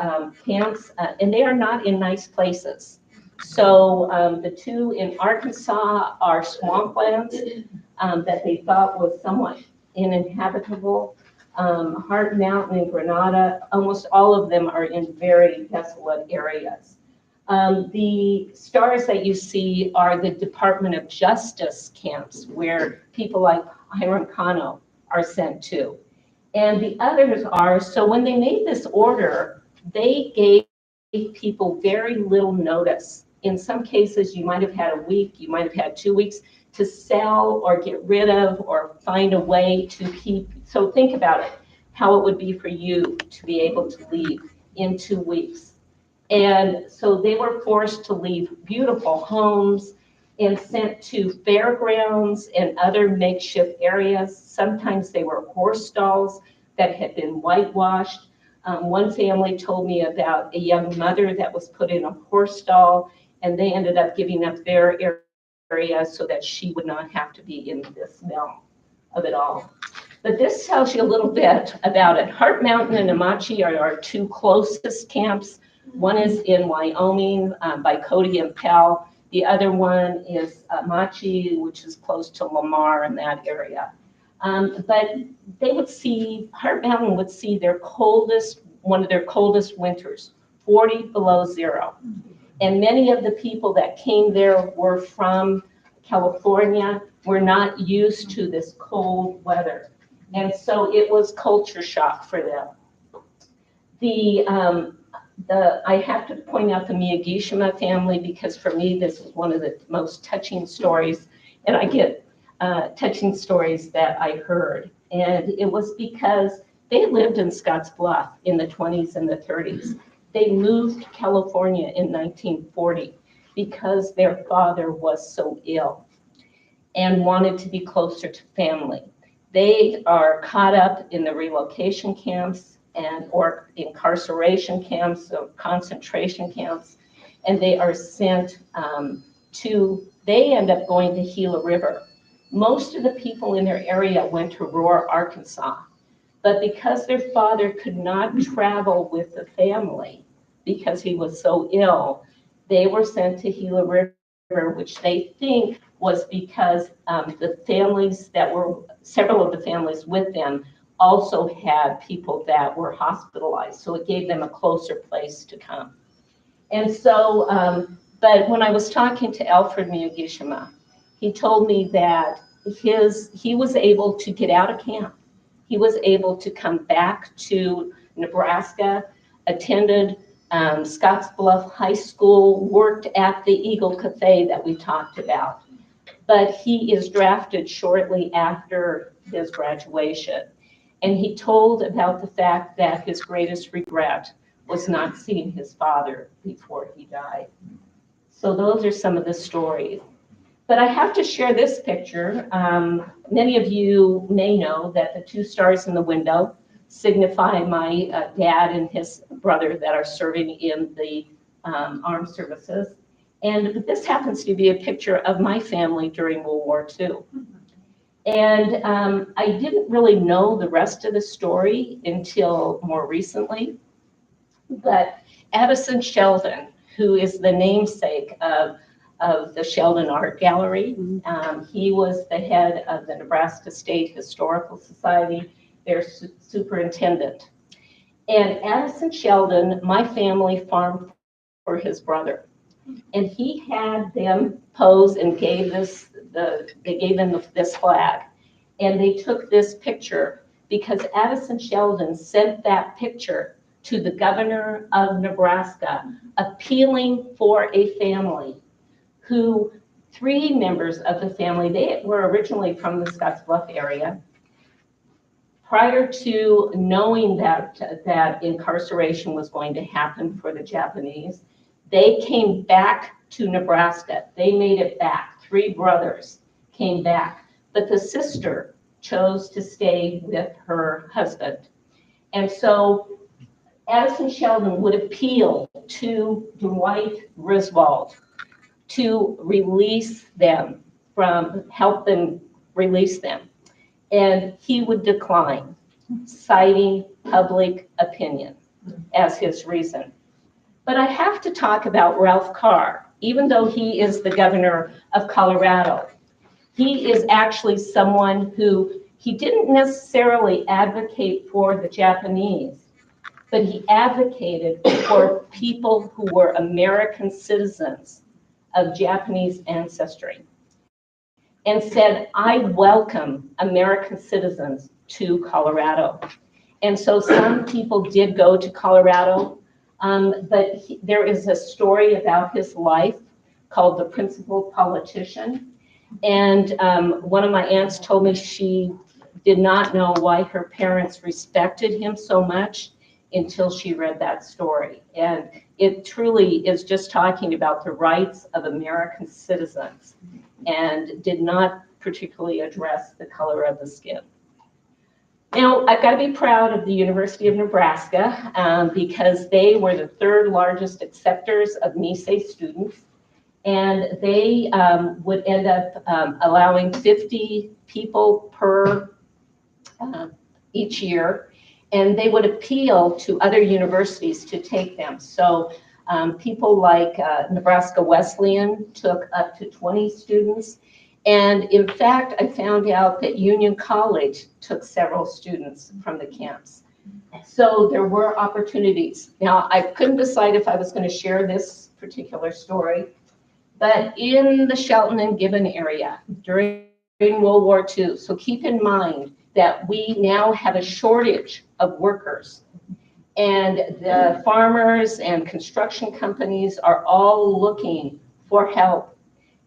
Speaker 4: camps, and they are not in nice places. So the two in Arkansas are swamplands that they thought was somewhat uninhabitable. Hart Mountain in Grenada, almost all of them are in very desolate areas. The stars that you see are the Department of Justice camps where people like Hiram Kano are sent to. And the others are, so when they made this order, they gave people very little notice. In some cases, you might have had a week, you might have had 2 weeks to sell or get rid of or find a way to keep. So think about it, how it would be for you to be able to leave in 2 weeks. And so they were forced to leave beautiful homes and sent to fairgrounds and other makeshift areas. Sometimes they were horse stalls that had been whitewashed. One family told me about a young mother that was put in a horse stall, and they ended up giving up their area so that she would not have to be in the smell of it all. But this tells you a little bit about it. Hart Mountain and Amachi are our two closest camps. One is in Wyoming by Cody and Pell. The other one is Amachi, which is close to Lamar in that area. But they would see, Hart Mountain would see their coldest, one of their coldest winters, 40 below zero. And many of the people that came there were from California, were not used to this cold weather. And so it was culture shock for them. I have to point out the Miyagishima family because for me, this is one of the most touching stories. And I get touching stories that I heard. And it was because they lived in Scottsbluff in the 20s and the 30s. They moved to California in 1940 because their father was so ill and wanted to be closer to family. They are caught up in the relocation camps or incarceration camps or concentration camps, and they are sent they end up going to Gila River. Most of the people in their area went to Roar, Arkansas, but because their father could not travel with the family because he was so ill, they were sent to Gila River, which they think was because the families that were, several of the families with them also had people that were hospitalized. So it gave them a closer place to come. And so, but when I was talking to Alfred Miyagishima, he told me that he was able to get out of camp. He was able to come back to Nebraska, attended Scottsbluff High School, worked at the Eagle Cafe that we talked about. But he is drafted shortly after his graduation. And he told about the fact that his greatest regret was not seeing his father before he died. So those are some of the stories. But I have to share this picture. Many of you may know that the 2 stars in the window signify my dad and his brother that are serving in the armed services. And this happens to be a picture of my family during World War II. And I didn't really know the rest of the story until more recently. But Addison Sheldon, who is the namesake of the Sheldon Art Gallery, he was the head of the Nebraska State Historical Society, their superintendent. And Addison Sheldon, my family farmed for his brother. And he had them pose and gave them this flag. And they took this picture because Addison Sheldon sent that picture to the governor of Nebraska, appealing for a family who 3 members of the family, they were originally from the Scottsbluff area. Prior to knowing that incarceration was going to happen for the Japanese, they came back to Nebraska. They made it back. 3 brothers came back, but the sister chose to stay with her husband. And so Addison Sheldon would appeal to Dwight Griswold to release them help them release them. And he would decline, citing public opinion as his reason. But I have to talk about Ralph Carr. Even though he is the governor of Colorado, he is actually someone who, he didn't necessarily advocate for the Japanese, but he advocated for people who were American citizens of Japanese ancestry, and said, I welcome American citizens to Colorado. And so some people did go to Colorado, but there is a story about his life called The Principled Politician. And one of my aunts told me she did not know why her parents respected him so much until she read that story. And it truly is just talking about the rights of American citizens and did not particularly address the color of the skin. Now, I've got to be proud of the University of Nebraska because they were the 3rd largest acceptors of Nisei students. And they would end up allowing 50 people per each year. And they would appeal to other universities to take them. So people like Nebraska Wesleyan took up to 20 students. And in fact, I found out that Union College took several students from the camps. So there were opportunities. Now, I couldn't decide if I was going to share this particular story, but in the Shelton and Gibbon area during World War II, so keep in mind that we now have a shortage of workers. And the farmers and construction companies are all looking for help.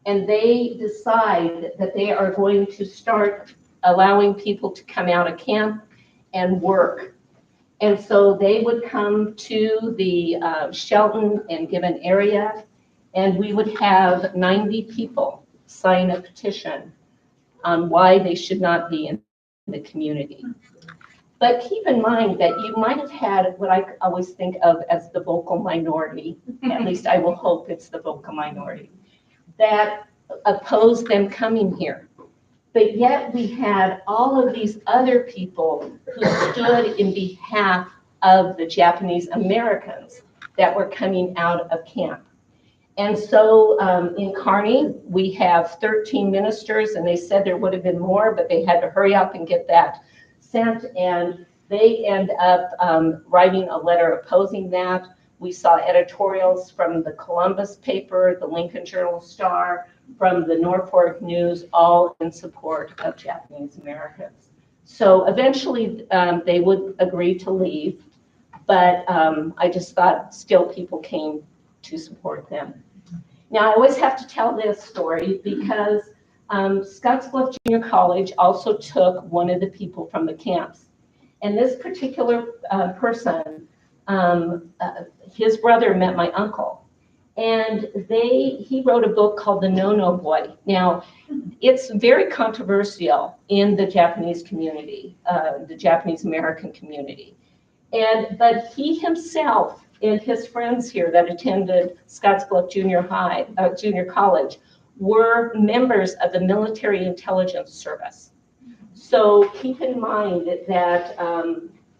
Speaker 4: And they decide that they are going to start allowing people to come out of camp and work. And so they would come to the Shelton and Gibbon area, and we would have 90 people sign a petition on why they should not be in the community. But keep in mind that you might have had what I always think of as the vocal minority, at least I will hope it's the vocal minority, that opposed them coming here. But yet we had all of these other people who stood in behalf of the Japanese Americans that were coming out of camp. And so in Kearney, we have 13 ministers, and they said there would have been more, but they had to hurry up and get that sent, and they end up writing a letter opposing that. We saw editorials from the Columbus paper, the Lincoln Journal-Star, from the Norfolk News, all in support of Japanese Americans. So eventually they would agree to leave, but I just thought still people came to support them. Now, I always have to tell this story because Scottsbluff Junior College also took one of the people from the camps. And this particular person, his brother met my uncle. And he wrote a book called The No-No Boy. Now, it's very controversial in the Japanese community, the Japanese American community. But he himself and his friends here that attended Scottsbluff Junior College were members of the Military Intelligence Service. So keep in mind that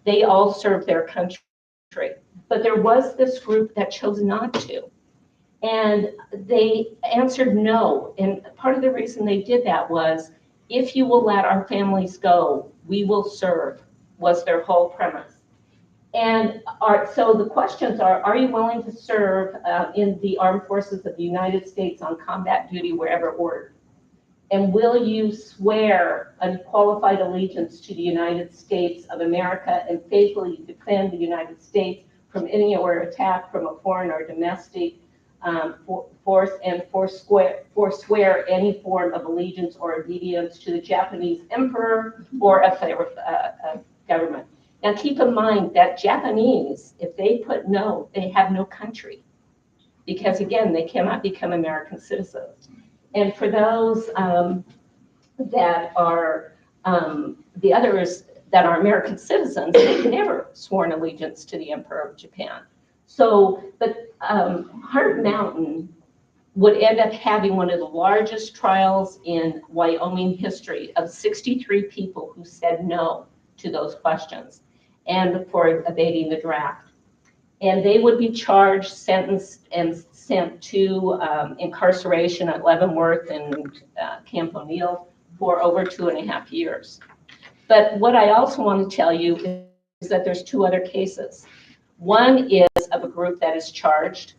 Speaker 4: they all served their country. But there was this group that chose not to. And they answered no. And part of the reason they did that was, if you will let our families go, we will serve, was their whole premise. And so the questions are you willing to serve in the armed forces of the United States on combat duty wherever ordered? And will you swear unqualified allegiance to the United States of America and faithfully defend the United States from any or attack from a foreign or domestic force, and forswear any form of allegiance or obedience to the Japanese emperor or a government? Now keep in mind that Japanese, if they put no, they have no country, because again, they cannot become American citizens. And for those that are the others that are American citizens, they've never sworn allegiance to the Emperor of Japan. So, but Heart Mountain would end up having one of the largest trials in Wyoming history of 63 people who said no to those questions and for evading the draft. And they would be charged, sentenced, and sent to incarceration at Leavenworth and Camp O'Neill for over 2.5 years. But what I also want to tell you is that there's 2 other cases. One is of a group that is charged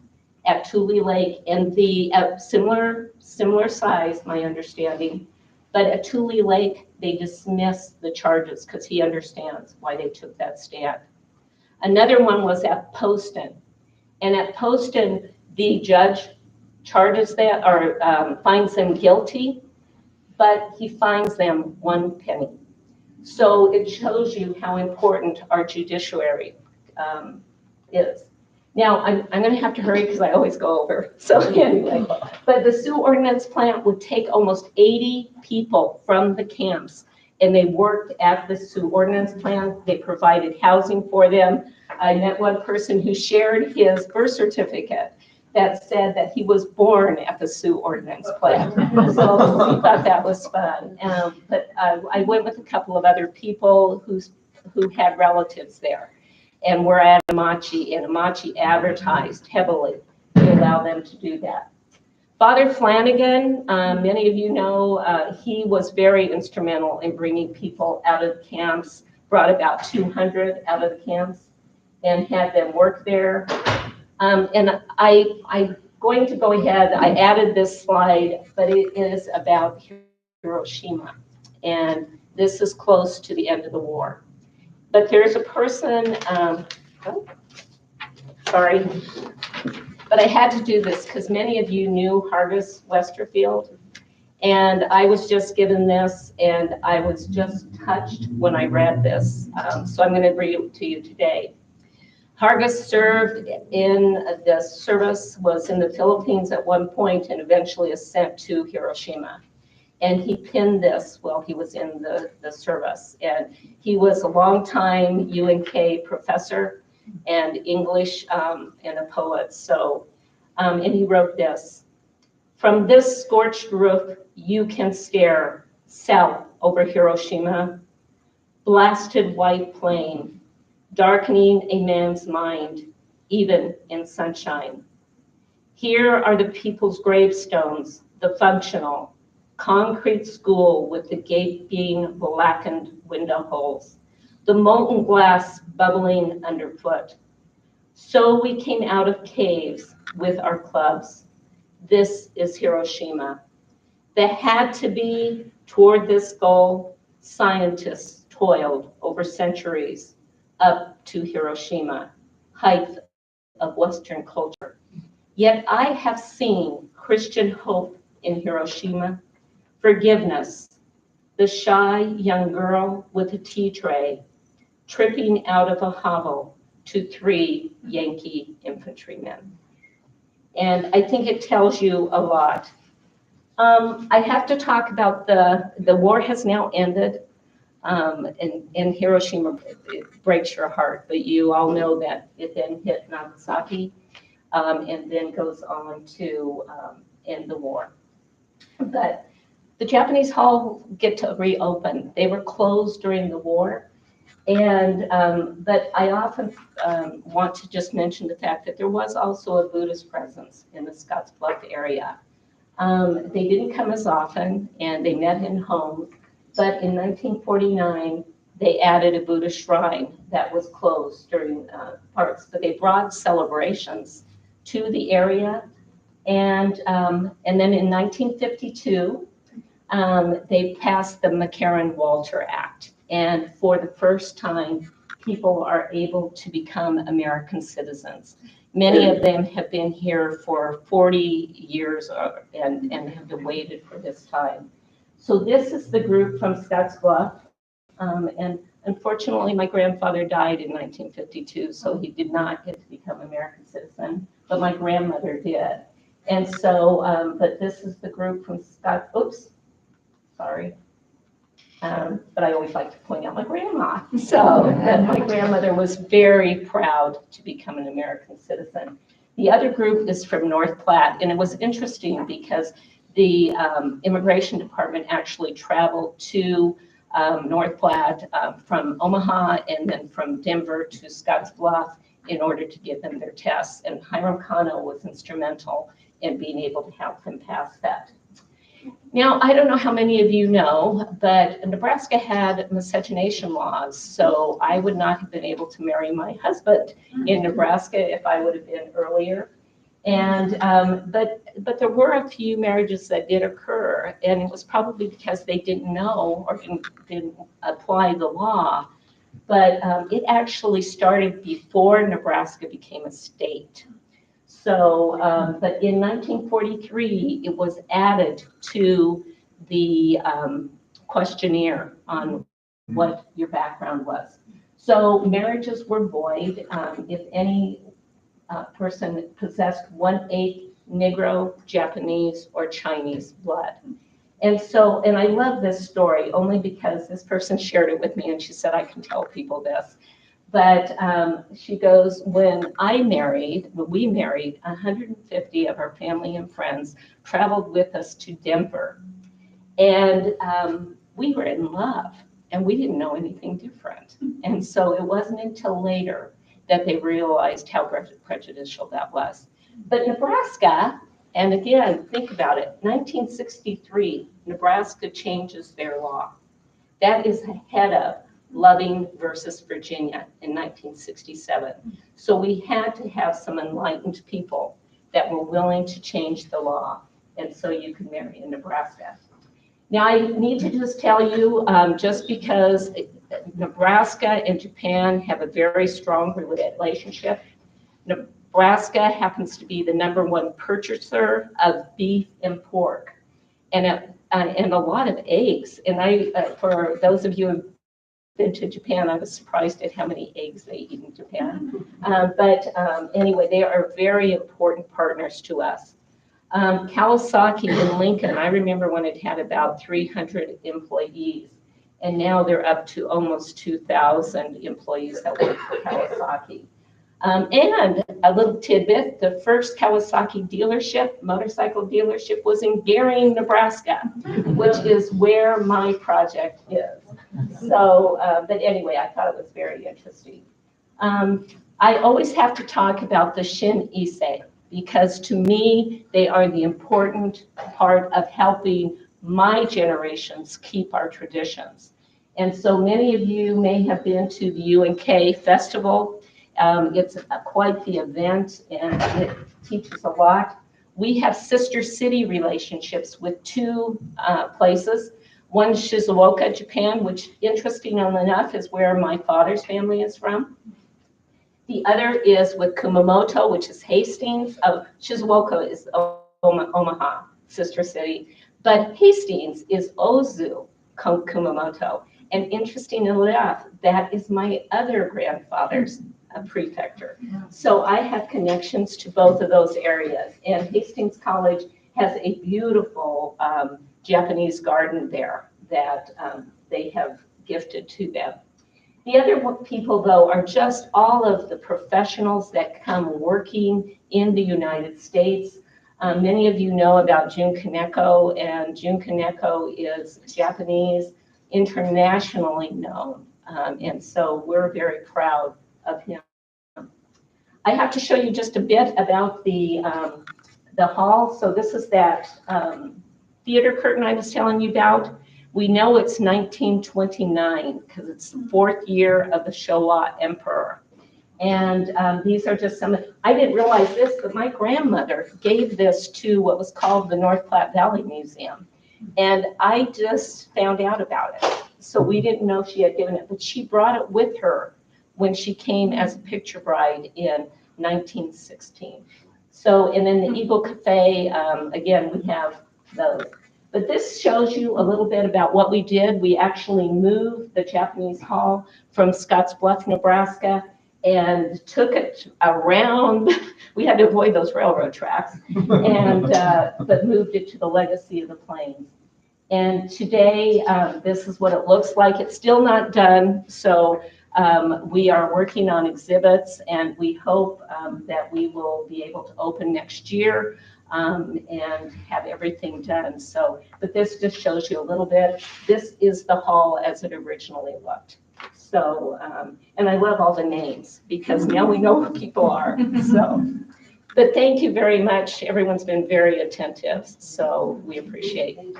Speaker 4: at Tule Lake, and the similar size, my understanding, but at Tule Lake, they dismissed the charges because he understands why they took that stand. Another one was at Poston, and at Poston, the judge charges that or finds them guilty, but he fines them 1 penny. So it shows you how important our judiciary is. Now, I'm going to have to hurry because I always go over. So anyway, but the Sioux Ordnance Plant would take almost 80 people from the camps, and they worked at the Sioux Ordnance Plant. They provided housing for them. I met one person who shared his birth certificate that said that he was born at the Sioux Ordnance Plant. So we thought that was fun. But I went with a couple of other people who had relatives there, and were at Amachi, and Amachi advertised heavily to allow them to do that. Father Flanagan, many of you know, he was very instrumental in bringing people out of the camps, brought about 200 out of the camps and had them work there. And I'm going to go ahead, I added this slide, but it is about Hiroshima. And this is close to the end of the war. But there's a person, sorry, but I had to do this because many of you knew Hargis Westerfield. And I was just given this, and I was just touched when I read this. So I'm going to read it to you today. Hargis served in the service, was in the Philippines at one point, and eventually is sent to Hiroshima. And he pinned this while he was in the service. And he was a longtime UNK professor and English and a poet. So, and he wrote this: "From this scorched roof, you can stare south over Hiroshima, blasted white plain, darkening a man's mind, even in sunshine. Here are the people's gravestones, the functional, concrete school with the gaping, blackened window holes, the molten glass bubbling underfoot. So we came out of caves with our clubs. This is Hiroshima. There had to be, toward this goal, scientists toiled over centuries up to Hiroshima, height of Western culture. Yet I have seen Christian hope in Hiroshima, forgiveness, the shy young girl with a tea tray, tripping out of a hovel to 3 Yankee infantrymen." And I think it tells you a lot. I have to talk about the war has now ended. And Hiroshima, it breaks your heart, but you all know that it then hit Nagasaki, and then goes on to end the war. But the Japanese Hall get to reopen. They were closed during the war. And, but I often want to just mention the fact that there was also a Buddhist presence in the Scottsbluff area. They didn't come as often, and they met in homes, but in 1949, they added a Buddhist shrine that was closed during parts, but they brought celebrations to the area. And then in 1952, they passed the McCarran-Walter Act. And for the first time, people are able to become American citizens. Many of them have been here for 40 years and have been waited for this time. So this is the group from Scottsbluff. And unfortunately, my grandfather died in 1952, so he did not get to become an American citizen, but my grandmother did. And so, but this is the group from sorry. But I always like to point out my grandma. So my grandmother was very proud to become an American citizen. The other group is from North Platte, and it was interesting because the immigration department actually traveled to North Platte from Omaha and then from Denver to Scottsbluff in order to give them their tests. And Hiram Kano was instrumental in being able to help them pass that. Now, I don't know how many of you know, but Nebraska had miscegenation laws, so I would not have been able to marry my husband in Nebraska if I would have been earlier. And but there were a few marriages that did occur, and it was probably because they didn't know or didn't apply the law. But it actually started before Nebraska became a state. So, but in 1943, it was added to the questionnaire on what your background was. So marriages were void if any person possessed 1/8 Negro, Japanese, or Chinese blood. And so, and I love this story only because this person shared it with me and she said, I can tell people this. But she goes, when we married, 150 of our family and friends traveled with us to Denver. And we were in love and we didn't know anything different. And so it wasn't until later that they realized how prejudicial that was. But Nebraska, and again, think about it, 1963, Nebraska changes their law. That is ahead of Loving versus Virginia in 1967. So we had to have some enlightened people that were willing to change the law, and so you could marry in Nebraska. Now I need to just tell you, just because Nebraska and Japan have a very strong relationship, Nebraska happens to be the #1 purchaser of beef and pork, and a lot of eggs. And for those of you who've been to Japan, I was surprised at how many eggs they eat in Japan. But anyway, they are very important partners to us. Kawasaki in Lincoln, I remember when it had about 300 employees, and now they're up to almost 2,000 employees that work for Kawasaki. And a little tidbit, the first Kawasaki dealership, motorcycle dealership, was in Gering, Nebraska, which is where my project is. So, but anyway, I thought it was very interesting. I always have to talk about the Shin Issei, because to me, they are the important part of helping my generations keep our traditions. And so many of you may have been to the UNK festival. It's quite the event and it teaches a lot. We have sister city relationships with two places. One is Shizuoka, Japan, which interesting enough is where my father's family is from. The other is with Kumamoto, which is Hastings. Shizuoka is Omaha, sister city. But Hastings is Ozu, Kumamoto. And interesting enough, that is my other grandfather's prefecture. So I have connections to both of those areas. And Hastings College has a beautiful Japanese garden there that they have gifted to them. The other people, though, are just all of the professionals that come working in the United States. Many of you know about Jun Kaneko, and Jun Kaneko is Japanese, internationally known. And so we're very proud of him. I have to show you just a bit about the hall. So this is that theater curtain I was telling you about. We know it's 1929 because it's the 4th year of the Showa emperor. And these are just some, I didn't realize this, but my grandmother gave this to what was called the North Platte Valley Museum. And I just found out about it. So we didn't know she had given it, but she brought it with her when she came as a picture bride in 1916. So, and then the Eagle Cafe, again, we have those. But this shows you a little bit about what we did. We actually moved the Japanese Hall from Scottsbluff, Nebraska, and took it around. We had to avoid those railroad tracks, and but moved it to the Legacy of the Plains. And today, this is what it looks like. It's still not done, so we are working on exhibits, and we hope that we will be able to open next year and have everything done. So, but this just shows you a little bit. This is the hall as it originally looked. So, and I love all the names because now we know who people are. So, but thank you very much. Everyone's been very attentive, so we appreciate it.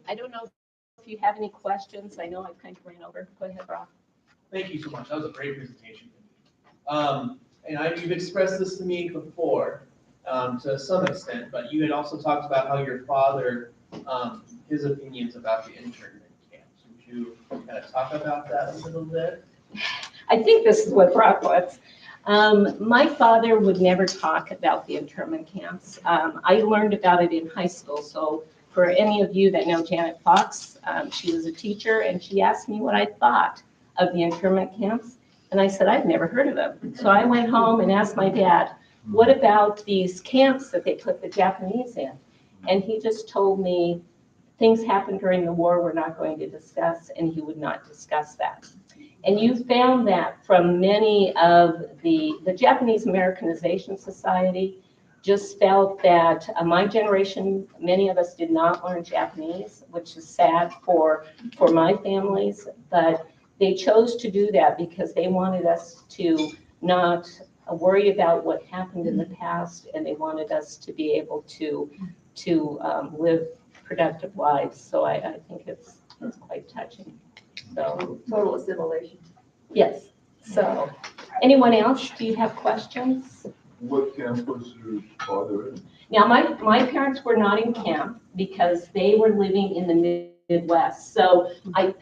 Speaker 4: I don't know if you have any questions. I know I've kind of ran over. Go ahead, Rob.
Speaker 6: Thank you so much. That was a great presentation. You've expressed this to me before, to some extent, but you had also talked about how your father, his opinions about the internment camps. Would you kind of talk about that a little bit?
Speaker 4: I think this is what Brock wants. My father would never talk about the internment camps. I learned about it in high school. So for any of you that know Janet Fox, she was a teacher, and she asked me what I thought of the internment camps. And I said, I've never heard of them. So I went home and asked my dad, what about these camps that they put the Japanese in? And he just told me things happened during the war we're not going to discuss, and he would not discuss that. And you found that from many of the Japanese Americanization Society just felt that my generation, many of us did not learn Japanese, which is sad for my families, but they chose to do that because they wanted us to not worry about what happened in the past, and they wanted us to be able to live productive lives. So I think it's quite touching. So
Speaker 1: Total assimilation.
Speaker 4: yes. So anyone else? Do you have questions?
Speaker 5: What camp was your father in?
Speaker 4: Now, my parents were not in camp because they were living in the Midwest. So I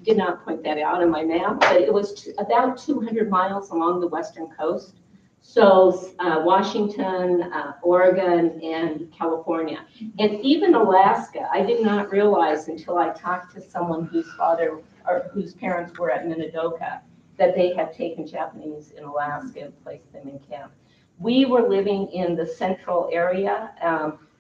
Speaker 4: did not point that out on my map, but it was about 200 miles along the western coast. So Washington, Oregon, and California, and even Alaska. I did not realize until I talked to someone whose parents were at Minidoka that they had taken Japanese in Alaska and placed them in camp. We were living in the central area.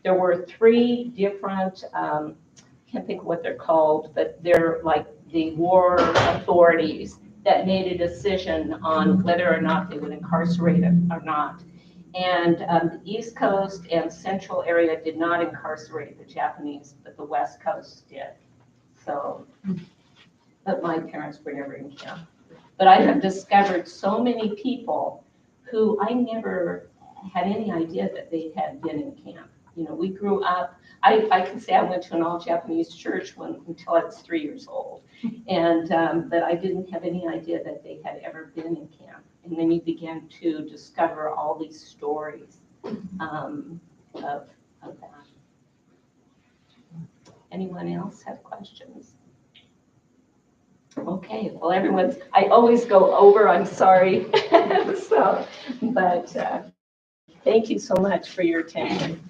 Speaker 4: There were 3 different, can't think of what they're called, but they're like the war authorities that made a decision on whether or not they would incarcerate it or not. And the East Coast and Central area did not incarcerate the Japanese, but the West Coast did. So, but my parents were never in camp. But I have discovered so many people who I never had any idea that they had been in camp. You know, we grew up, I can say I went to an all-Japanese church until I was 3 years old. And, but I didn't have any idea that they had ever been in camp. And then you begin to discover all these stories of that. Anyone else have questions? Okay, well, I always go over, I'm sorry. So, but Thank you so much for your attention.